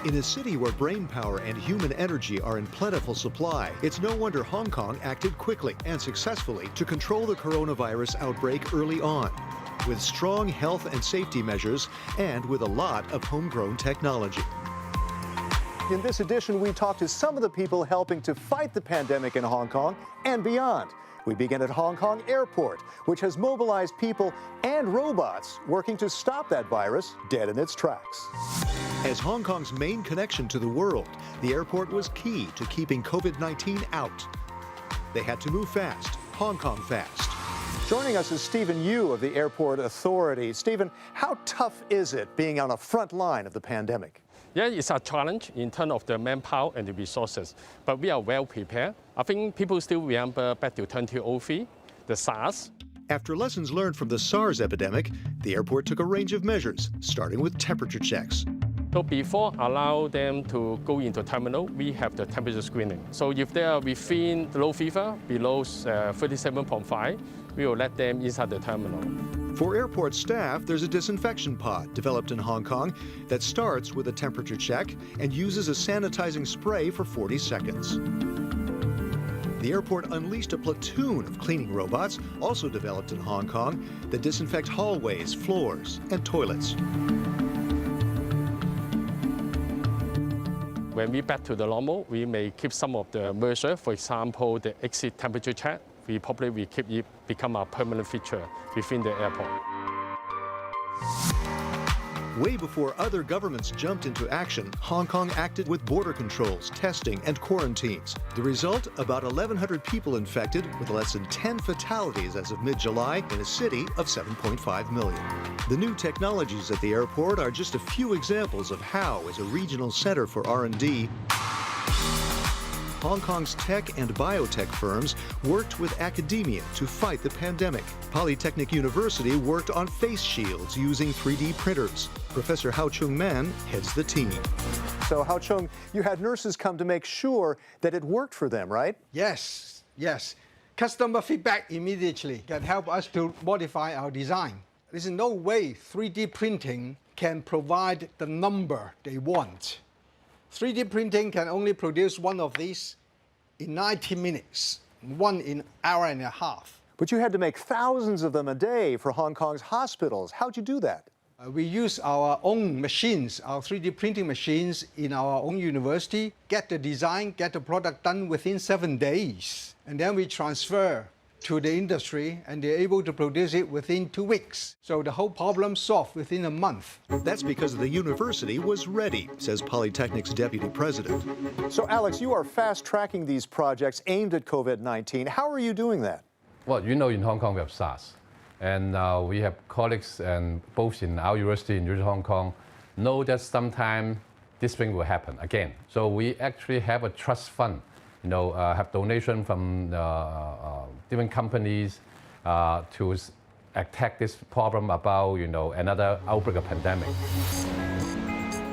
In a city where brain power and human energy are in plentiful supply, it's no wonder Hong Kong acted quickly and successfully to control the coronavirus outbreak early on, with strong health and safety measures and with a lot of homegrown technology. In this edition, we talk to some of the people helping to fight the pandemic in Hong Kong and beyond. We begin at Hong Kong Airport, which has mobilized people and robots working to stop that virus dead in its tracks. As Hong Kong's main connection to the world, the airport was key to keeping COVID-19 out. They had to move fast, Hong Kong fast. Joining us is Steven Yu of the Airport Authority. Steven, how tough is it being on the front line of the pandemic? Yeah, it's a challenge in terms of the manpower and the resources, but we are well prepared. I think people still remember back to 2003, the SARS. After lessons learned from the SARS epidemic, the airport took a range of measures, starting with temperature checks. So before allow them to go into terminal, we have the temperature screening. So if they are within low fever, below 37.5, we will let them inside the terminal. For airport staff, there's a disinfection pod developed in Hong Kong that starts with a temperature check and uses a sanitizing spray for 40 seconds. The airport unleashed a platoon of cleaning robots, also developed in Hong Kong, that disinfect hallways, floors, and toilets. When we back to the normal, we may keep some of the measures, for example, the exit temperature check. We probably will keep it become a permanent feature within the airport. Way before other governments jumped into action, Hong Kong acted with border controls, testing, and quarantines. The result, about 1,100 people infected, with less than 10 fatalities as of mid-July in a city of 7.5 million. The new technologies at the airport are just a few examples of how, as a regional center for R&D, Hong Kong's tech and biotech firms worked with academia to fight the pandemic. Polytechnic University worked on face shields using 3D printers. Professor Hao Chung-man heads the team. So, Hao Chung, you had nurses come to make sure that it worked for them, right? Yes. Customer feedback immediately can help us to modify our design. There's no way 3D printing can provide the number they want. 3D printing can only produce one of these in 90 minutes, one in an hour and a half. But you had to make thousands of them a day for Hong Kong's hospitals. How'd you do that? We use our own machines, our 3D printing machines in our own university, get the design, get the product done within 7 days. And then we transfer to the industry, and they're able to produce it within 2 weeks. So the whole problem solved within a month. That's because the university was ready, says Polytechnic's deputy president. So, Alex, you are fast-tracking these projects aimed at COVID-19. How are you doing that? Well, you know, in Hong Kong we have SARS, and we have colleagues and both in our university in Hong Kong know that sometime this thing will happen again. So we actually have a trust fund. Have donation from different companies to attack this problem about, another outbreak of pandemic.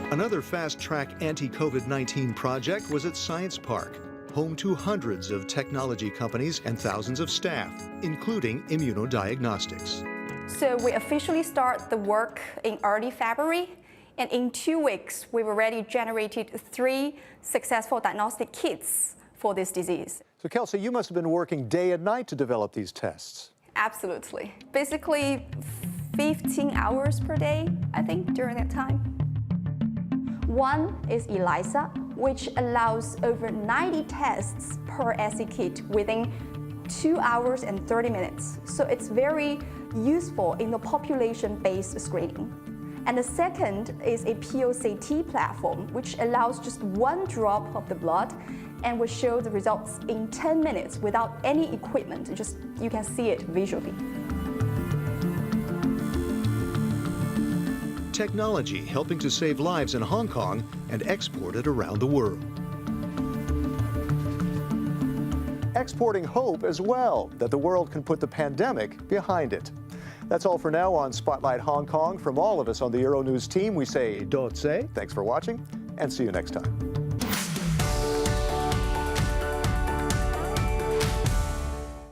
Another fast-track anti-COVID-19 project was at Science Park, home to hundreds of technology companies and thousands of staff, including Immuno Diagnostics. So we officially start the work in early February. And in 2 weeks, we've already generated 3 successful diagnostic kits for this disease. So, Kelsey, you must have been working day and night to develop these tests. Absolutely. Basically, 15 hours per day, I think, during that time. One is ELISA, which allows over 90 tests per assay kit within 2 hours and 30 minutes. So it's very useful in the population-based screening. And the second is a POCT platform, which allows just 1 drop of the blood and will show the results in 10 minutes without any equipment. Just you can see it visually. Technology helping to save lives in Hong Kong and export it around the world. Exporting hope as well, that the world can put the pandemic behind it. That's all for now on Spotlight Hong Kong. From all of us on the Euronews team, we say, 多謝, thanks for watching, and see you next time.